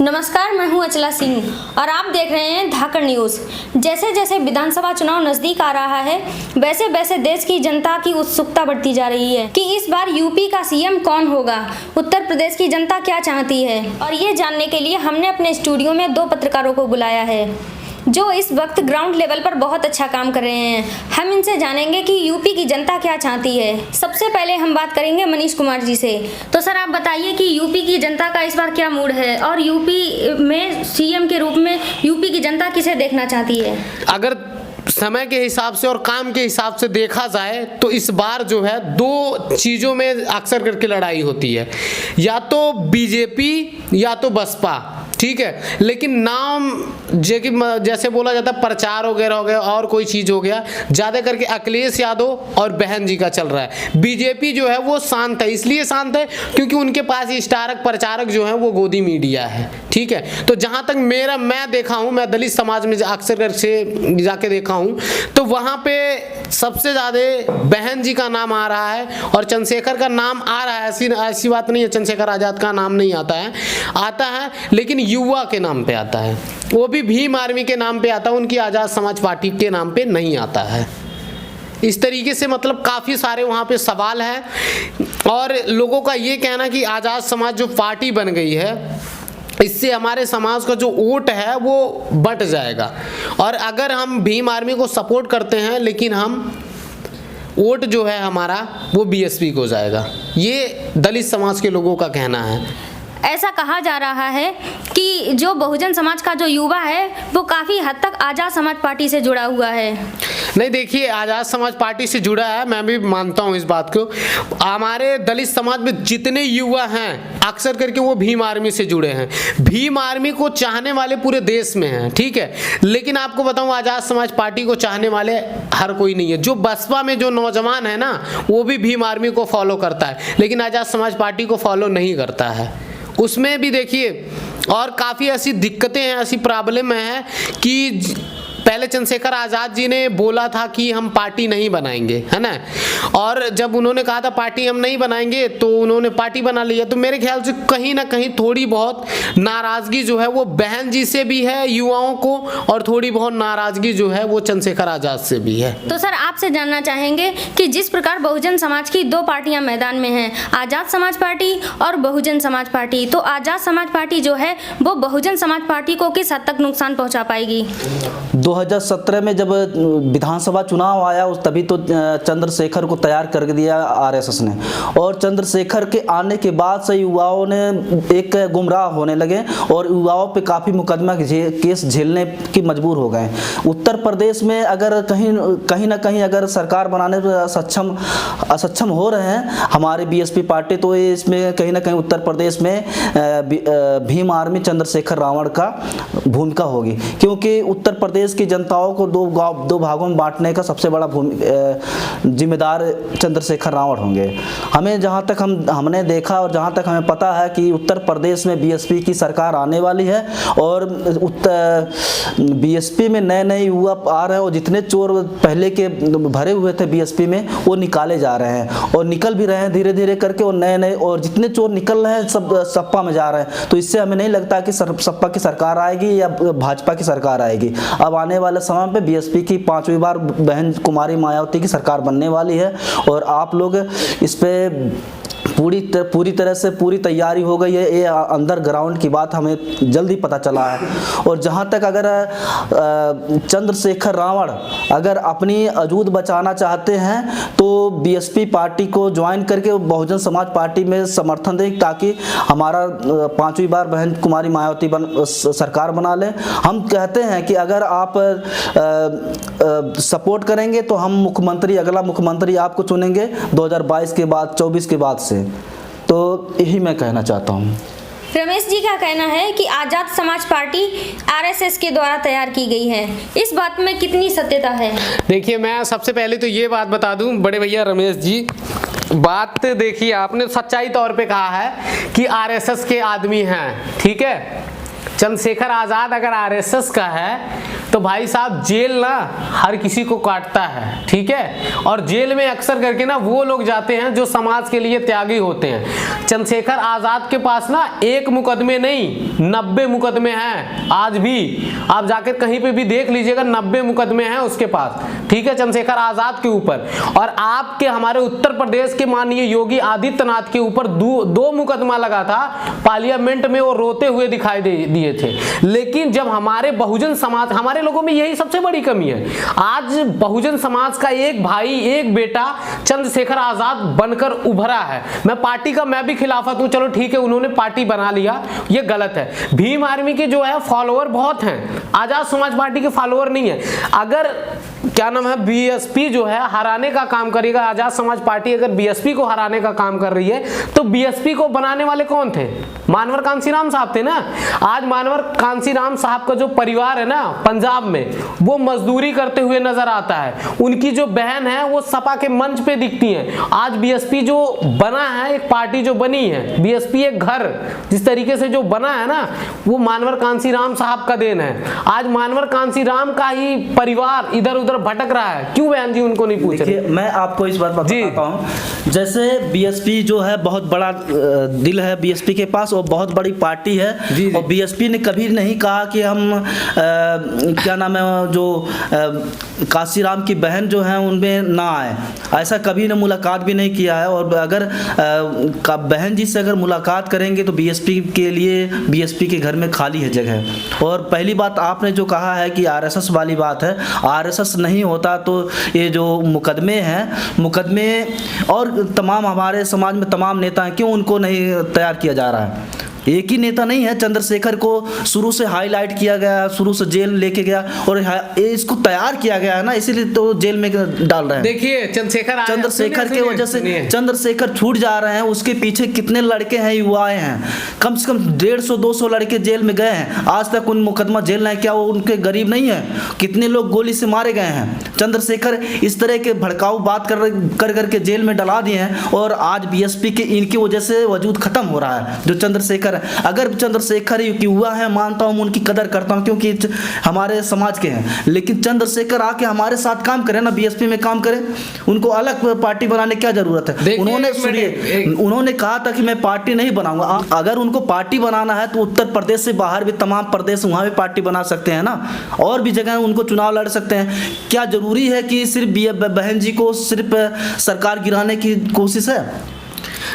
नमस्कार, मैं हूं अचला सिंह और आप देख रहे हैं धाकड़ न्यूज़। जैसे जैसे विधानसभा चुनाव नजदीक आ रहा है, वैसे वैसे देश की जनता की उत्सुकता बढ़ती जा रही है कि इस बार यूपी का सीएम कौन होगा, उत्तर प्रदेश की जनता क्या चाहती है। और ये जानने के लिए हमने अपने स्टूडियो में 2 पत्रकारों को बुलाया है जो इस वक्त ग्राउंड लेवल पर बहुत अच्छा काम कर रहे हैं। हम इनसे जानेंगे कि यूपी की जनता क्या चाहती है। सबसे पहले हम बात करेंगे मनीष कुमार जी से। तो सर, आप बताइए कि यूपी की जनता का इस बार क्या मूड है और यूपी में सीएम के रूप में यूपी की जनता किसे देखना चाहती है। अगर समय के हिसाब से और काम के हिसाब से देखा जाए तो इस बार जो है 2 चीज़ों में अक्सर करके लड़ाई होती है, या तो बीजेपी या तो बसपा, ठीक है। लेकिन नाम जैसे बोला जाता है प्रचार वगैरह हो गया और कोई चीज़ हो गया, ज़्यादा करके अखिलेश यादव और बहन जी का चल रहा है। बीजेपी जो है वो शांत है, इसलिए शांत है क्योंकि उनके पास स्टारक प्रचारक जो है वो गोदी मीडिया है, ठीक है। तो जहाँ तक मैं देखा हूँ, मैं दलित समाज में अक्सर कर से जाके देखा हूँ, तो वहाँ पे सबसे ज़्यादा बहन जी का नाम आ रहा है और चंद्रशेखर का नाम आ रहा है। ऐसी बात नहीं है चंद्रशेखर आज़ाद का नाम नहीं आता है, लेकिन युवा के नाम पे आता है, वो भी भीम आर्मी के नाम पे आता है, उनकी आज़ाद समाज पार्टी के नाम पे नहीं आता है। इस तरीके से मतलब काफ़ी सारे वहाँ पे सवाल हैं और लोगों का ये कहना कि आज़ाद समाज जो पार्टी बन गई है, इससे हमारे समाज का जो वोट है वो बट जाएगा। और अगर हम भीम आर्मी को सपोर्ट करते हैं लेकिन हम वोट जो है हमारा वो बीएसपी को जाएगा, ये दलित समाज के लोगों का कहना है। ऐसा कहा जा रहा है कि जो बहुजन समाज का जो युवा है वो काफ़ी हद तक आज़ाद समाज पार्टी से जुड़ा हुआ है। नहीं, देखिए, आज़ाद समाज पार्टी से जुड़ा है, मैं भी मानता हूँ इस बात को। हमारे दलित समाज में जितने युवा हैं अक्सर करके वो भीम आर्मी से जुड़े हैं, भीम आर्मी को चाहने वाले पूरे देश में हैं, ठीक है। लेकिन आपको बताऊँ, आज़ाद समाज पार्टी को चाहने वाले हर कोई नहीं है। जो बसपा में जो नौजवान है ना, वो भी भीम आर्मी को फॉलो करता है, लेकिन आज़ाद समाज पार्टी को फॉलो नहीं करता है। उसमें भी देखिए, और काफ़ी ऐसी दिक्कतें हैं, ऐसी प्रॉब्लम है कि पहले चंद्रशेखर आज़ाद जी ने बोला था कि हम पार्टी नहीं बनाएंगे, है ना, और जब उन्होंने कहा था पार्टी हम नहीं बनाएंगे तो उन्होंने पार्टी बना लिया। तो मेरे ख्याल से कहीं ना कहीं थोड़ी बहुत नाराज़गी जो है वो बहन जी से भी है युवाओं को, और थोड़ी बहुत नाराज़गी जो है वो चंद्रशेखर आज़ाद से भी है। तो सर, आपसे जानना चाहेंगे कि जिस प्रकार बहुजन समाज की 2 पार्टियां मैदान में हैं, आज़ाद समाज पार्टी और बहुजन समाज पार्टी, तो आज़ाद समाज पार्टी जो है वो बहुजन समाज पार्टी को किस हद तक नुकसान पहुँचा पाएगी। 2017 में जब विधानसभा चुनाव आया उस तभी तो चंद्रशेखर को तैयार कर दिया आरएसएस ने, और चंद्रशेखर के आने के बाद से युवाओं ने एक गुमराह होने लगे और युवाओं पे काफ़ी मुकदमा केस झेलने की मजबूर हो गए। उत्तर प्रदेश में अगर कहीं ना कहीं अगर सरकार बनाने में असक्षम हो रहे हैं हमारे बीएसपी पार्टी, तो इसमें कहीं ना कहीं उत्तर प्रदेश में भीम आर्मी चंद्रशेखर रावण का भूमिका होगी, क्योंकि उत्तर प्रदेश की जनताओं को 2 भागों में बांटने का सबसे बड़ा जिम्मेदार चंद्रशेखर रावण होंगे। हमें जहां तक हमने देखा और जहां तक हमें पता है कि उत्तर प्रदेश में बीएसपी की सरकार आने वाली है और बीएसपी में नए युवा आ रहे हैं और जितने चोर पहले के भरे हुए थे बीएसपी में वो निकाले जा रहे हैं और निकल भी रहे हैं धीरे धीरे करके, और नए और जितने चोर निकल रहे हैं सब सपा में जा रहे हैं। तो इससे हमें नहीं लगता कि सपा की सरकार आएगी या भाजपा की सरकार आएगी। अब आने वाले समय पे बीएसपी की 5वीं बार बहन कुमारी मायावती की सरकार बनने वाली है और आप लोग इस पे पूरी तरह से पूरी तैयारी हो गई है। ये अंदर ग्राउंड की बात हमें जल्दी पता चला है। और जहाँ तक अगर चंद्रशेखर रावण अगर अपनी अजूद बचाना चाहते हैं तो बीएसपी पार्टी को ज्वाइन करके बहुजन समाज पार्टी में समर्थन दें, ताकि हमारा 5वीं बार बहन कुमारी मायावती सरकार बना लें। हम कहते हैं कि अगर आप सपोर्ट करेंगे तो हम अगला मुख्यमंत्री आपको चुनेंगे 2022 के बाद 24 के बाद से। तो यही मैं कहना चाहता हूँ। रमेश जी का कहना है कि आज़ाद समाज पार्टी आरएसएस के द्वारा तैयार की गई है, इस बात में कितनी सत्यता है। देखिए, मैं सबसे पहले तो ये बात बता दूं बड़े भैया रमेश जी, बात देखिए आपने सच्चाई तौर पे कहा है कि आरएसएस के आदमी हैं, ठीक है। चंद्रशेखर आज़ाद अगर आरएसएस का है तो भाई साहब जेल ना हर किसी को काटता है, ठीक है। और जेल में अक्सर करके ना वो लोग जाते हैं जो समाज के लिए त्यागी होते हैं। चंद्रशेखर आजाद के पास ना एक मुकदमे नहीं 90 मुकदमे हैं। आज भी आप जाकर कहीं पे भी देख लीजिएगा, 90 मुकदमे हैं उसके पास, ठीक है, चंद्रशेखर आजाद के ऊपर। और आपके हमारे उत्तर प्रदेश के माननीय योगी आदित्यनाथ के ऊपर दो मुकदमा लगा था। पार्लियामेंट में वो रोते हुए दिखाई दिए थे। लेकिन जब हमारे बहुजन समाज, हमारे लोगों में यही सबसे बड़ी कमी है, आज बहुजन समाज का एक भाई एक बेटा चंद्रशेखर आजाद बनकर उभरा है। मैं पार्टी का मैं भी खिलाफत हूं, चलो ठीक है, उन्होंने पार्टी बना लिया, ये गलत है। भीम आर्मी के जो है फॉलोअर बहुत हैं, आजाद समाज पार्टी के फॉलोअर नहीं है। अगर क्या नाम है बीएसपी जो है हराने का काम करेगा, आजाद समाज पार्टी अगर बीएसपी को हराने का काम कर रही है, तो बीएसपी को बनाने वाले कौन थे? मानवर कांसीराम साहब थे ना। आज मानवर कांसीराम साहब का जो परिवार है ना पंजाब में, वो मजदूरी करते हुए नजर आता है। उनकी जो बहन है वो सपा के मंच पे दिखती है। आज बीएसपी जो बना है, एक पार्टी जो बनी है, बीएसपी एक घर जिस तरीके से जो बना है ना, वो मानवर कांसीराम साहब का देन है। आज मानवर कांसीराम का ही परिवार इधर उधर भटक रहा है। क्यों बहन जी उनको नहीं पूछ रहे? मैं आपको इस बात बताता हूँ, जैसे बीएसपी जो है बहुत बड़ा दिल है बीएसपी के पास, और बहुत बड़ी पार्टी है। और बीएसपी ने कभी नहीं कहा कि हम क्या नाम है जो कांसीराम की बहन जो है उनमें ना आए, ऐसा कभी ने मुलाकात भी नहीं किया है। और अगर बहन जी से अगर मुलाकात करेंगे तो बीएसपी के लिए बीएसपी के घर में खाली है जगह। और पहली बात आपने जो कहा है कि आरएसएस वाली बात है, आरएसएस नहीं होता तो ये जो मुकदमे हैं, मुकदमे और तमाम हमारे समाज में तमाम नेता हैं, क्यों उनको नहीं तैयार किया जा रहा है? एक ही नेता नहीं है, चंद्रशेखर को शुरू से हाईलाइट किया गया, शुरू से जेल लेके गया और इसको तैयार किया गया है ना, इसीलिए तो जेल में डाल रहे हैं। देखिए चंद्रशेखर की वजह से चंद्रशेखर छूट जा रहे हैं, उसके पीछे कितने लड़के हैं, युवाएं हैं, कम से कम 150-200 लड़के जेल में गए हैं, आज तक उन मुकदमा जेल नहीं। क्या वो उनके गरीब नहीं है? कितने लोग गोली से मारे गए हैं? चंद्रशेखर इस तरह के भड़काऊ बात कर करके जेल में डला दिए हैं, और आज बीएसपी के इनकी वजह से वजूद खत्म हो रहा है। जो चंद्रशेखर, अगर चंद्रशेखर युवा है, मानता हूं, उनकी कदर करता हूं क्योंकि हमारे समाज के हैं, लेकिन चंद्रशेखर आके हमारे साथ काम करे ना, बीएसपी में काम करे, उनको अलग पार्टी बनाने की क्या जरूरत है? उन्होंने कहा था कि मैं पार्टी नहीं बनाऊंगा। अगर उनको पार्टी बनाना है तो उत्तर प्रदेश से बाहर भी तमाम प्रदेश, वहां भी पार्टी बना सकते हैं ना, और भी जगह उनको चुनाव लड़ सकते हैं। क्या जरूरी है कि सिर्फ बहन जी को सिर्फ सरकार गिराने की कोशिश है?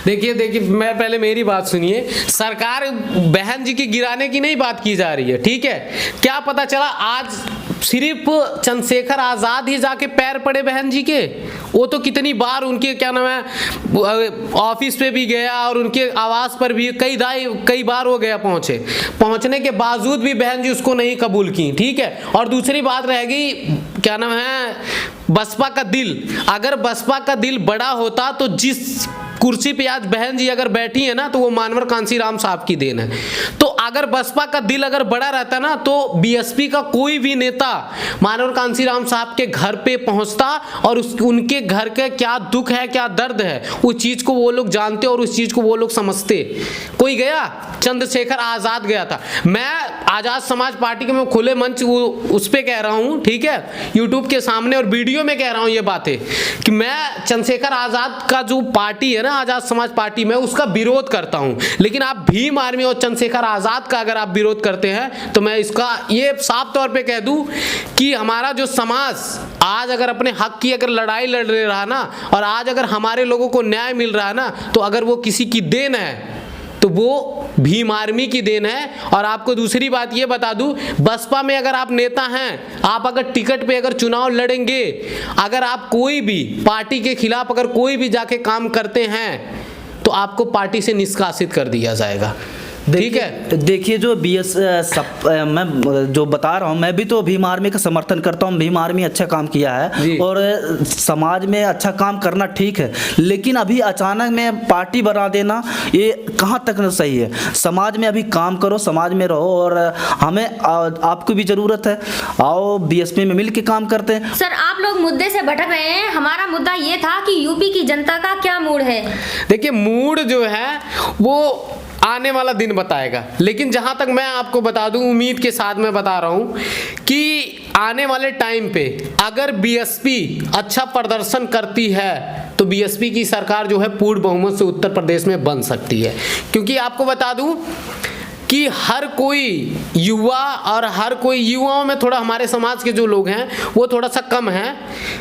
देखिए मैं पहले मेरी बात सुनिए। सरकार बहन जी की गिराने की नहीं बात की जा रही है, ठीक है। क्या पता चला आज सिर्फ चंद्रशेखर आजाद ही जाके पैर पड़े बहन जी के? वो तो कितनी बार उनके क्या नाम है ऑफिस पे भी गया और उनके आवास पर भी कई बार वो गया, पहुंचने के बावजूद भी बहन जी उसको नहीं कबूल की, ठीक है। और दूसरी बात रहेगी क्या नाम है बसपा का दिल। अगर बसपा का दिल बड़ा होता तो जिस कुर्सी पे आज बहन जी अगर बैठी है ना, तो वो मानवर कांसीराम साहब की देन है। तो अगर बसपा का दिल अगर बड़ा रहता ना, तो बीएसपी का कोई भी नेता मानवर कांसीराम साहब के घर पे पहुंचता और उनके घर के क्या दुख है, क्या दर्द है, उस चीज को वो लोग जानते और उस चीज को वो लोग समझते। कोई गया? चंद्रशेखर आजाद गया था। मैं आजाद समाज पार्टी के मैं खुले मंच उस पे कह रहा हूं, ठीक है, यूट्यूब के सामने और वीडियो में कह रहा हूं ये बातें कि मैं चंद्रशेखर आजाद का जो पार्टी है ना, आजाद समाज पार्टी में, उसका विरोध करता हूं। लेकिन आप भीम आर्मी और चंद्रशेखर आजाद का अगर आप विरोध करते हैं तो मैं इसका ये साफ तौर पे कह दूं कि हमारा जो समाज आज अगर अपने हक की अगर लड़ाई लड़ रहा ना, और आज अगर हमारे लोगों को न्याय मिल रहा है ना, तो अगर वो किसी की देन है तो वो भीम आर्मी की देन है। और आपको दूसरी बात ये बता दूं, बसपा में अगर आप नेता हैं, आप अगर टिकट पे अगर चुनाव लड़ेंगे, अगर आप कोई भी पार्टी के खिलाफ अगर कोई भी जाके काम करते हैं, तो आपको पार्टी से निष्कासित कर दिया जाएगा, ठीक है। देखिए जो मैं जो बता रहा हूँ, मैं भी तो भीम आर्मी का समर्थन करता हूँ। भीम आर्मी अच्छा काम किया है और समाज में अच्छा काम करना ठीक है, लेकिन अभी अचानक में पार्टी बना देना ये कहाँ तक सही है? समाज में अभी काम करो, समाज में रहो, और हमें आपको भी ज़रूरत है, आओ बीएसपी में मिल के काम करते हैं। सर आप लोग मुद्दे से भटक रहे हैं। हमारा मुद्दा ये था कि यूपी की जनता का क्या मूड है। देखिए मूड जो है वो आने वाला दिन बताएगा, लेकिन जहां तक मैं आपको बता दूं, उम्मीद के साथ मैं बता रहा हूं कि आने वाले टाइम पे अगर बीएसपी अच्छा प्रदर्शन करती है तो बीएसपी की सरकार जो है पूर्ण बहुमत से उत्तर प्रदेश में बन सकती है। क्योंकि आपको बता दूं कि हर कोई युवा और हर कोई युवाओं में थोड़ा हमारे समाज के जो लोग हैं वो थोड़ा सा कम हैं,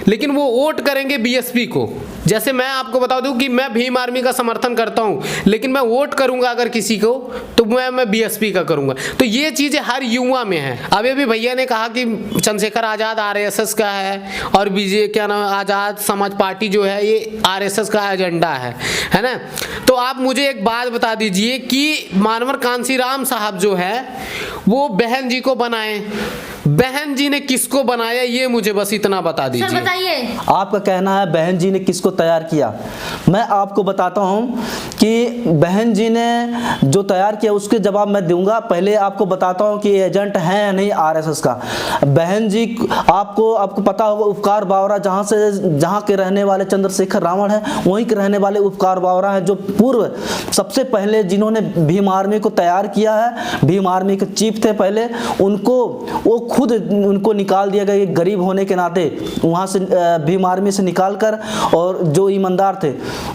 लेकिन वो वोट करेंगे बीएसपी को। जैसे मैं आपको बता दूं कि मैं भीम आर्मी का समर्थन करता हूं, लेकिन मैं वोट करूंगा अगर किसी को तो मैं बीएसपी का करूंगा। तो ये चीज़ें हर युवा में है। अभी अभी भैया ने कहा कि चंद्रशेखर आज़ाद आरएसएस का है और क्या नाम आज़ाद समाज पार्टी जो है ये आरएसएस का एजेंडा है ना। तो आप मुझे एक बात बता दीजिए कि मानवर कांसीराम साहब जो है वो बहन जी को बनाए, बहन जी ने किसको बनाया ये मुझे बस इतना बता दीजिए। सर बताइए। आपका कहना है बहन जी ने किसको तैयार किया, मैं आपको बताता हूं कि बहन जी ने जो तैयार किया उसके जवाब मैं दूंगा। पहले आपको बताता हूं कि एजेंट है या नहीं आरएसएस का। बहन जी आपको पता होगा उपकार बावरा जहां के रहने वाले चंद्रशेखर रावण है वहीं के रहने वाले उपकार बावरा है, जो पूर्व सबसे पहले जिन्होंने भीम आर्मी को तैयार किया है, भीम आर्मी के चीफ थे पहले, वो खुद उनको निकाल दिया गया गरीब होने के नाते वहाँ से भीम आर्मी से निकाल कर, और जो ईमानदार थे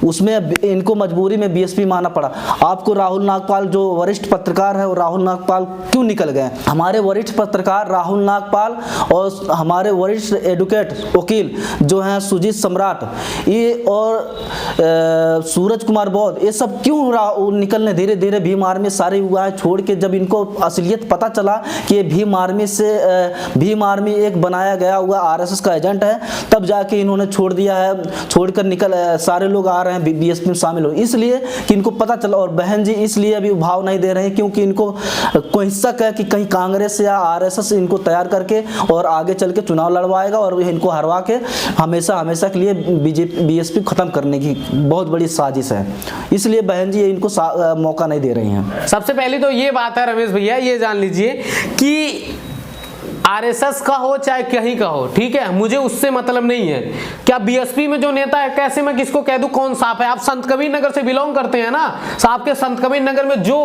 उसमें इनको मजबूरी में बीएसपी माना पड़ा। आपको राहुल नागपाल जो वरिष्ठ पत्रकार है, और राहुल नागपाल क्यों निकल गए? हमारे वरिष्ठ पत्रकार राहुल नागपाल और हमारे वरिष्ठ एडवोकेट वकील जो हैं सुजीत सम्राट ये और सूरज कुमार बौद्ध, ये सब क्यों निकलने धीरे धीरे भीम आर्मी सारे युवा छोड़ के? जब इनको असलियत पता चला कि ये भीम आर्मी एक बनाया गया हुआ आरएसएस का एजेंट है, तब जाके इन्होंने छोड़ दिया है, छोड़कर सारे लोग आ रहे हैं बीएसपी में शामिल हो, इसलिए कि इनको पता चला। और बहन जी इसलिए अभी भाव नहीं दे रहे हैं क्योंकि इनको कोई शक है कि कहीं कांग्रेस या आरएसएस इनको तैयार करके और आगे चल के चुनाव लड़वाएगा और इनको हरवा के हमेशा के लिए बीएसपी खत्म करने की बहुत बड़ी साजिश है। इसलिए बहन जी इनको मौका नहीं दे रही हैं। सबसे पहले तो ये बात है रमेश भैया, ये जान लीजिए कि आरएसएस का हो चाहे कहीं का हो, ठीक है, मुझे उससे मतलब नहीं है। क्या बीएसपी में जो नेता है कैसे मैं किसको कह दूं कौन साफ है? आप संत कबीर नगर से बिलोंग करते हैं ना, साहब के संत कबीर नगर में जो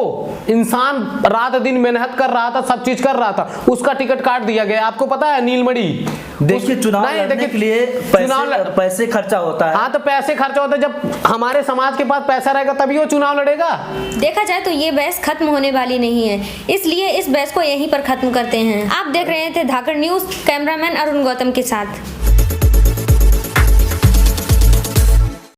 इंसान रात दिन मेहनत कर रहा था, सब चीज कर रहा था, उसका टिकट काट दिया गया। आपको पता है नीलमणि? देखिए चुनाव लड़ने के लिए पैसे खर्चा होता है। हाँ तो पैसे खर्चा होता है, जब हमारे समाज के पास पैसा रहेगा तभी वो चुनाव लड़ेगा। देखा जाए तो ये बहस खत्म होने वाली नहीं है, इसलिए इस बहस को यहीं पर खत्म करते हैं। आप देख रहे थे धाकड़ न्यूज, कैमरामैन अरुण गौतम के साथ।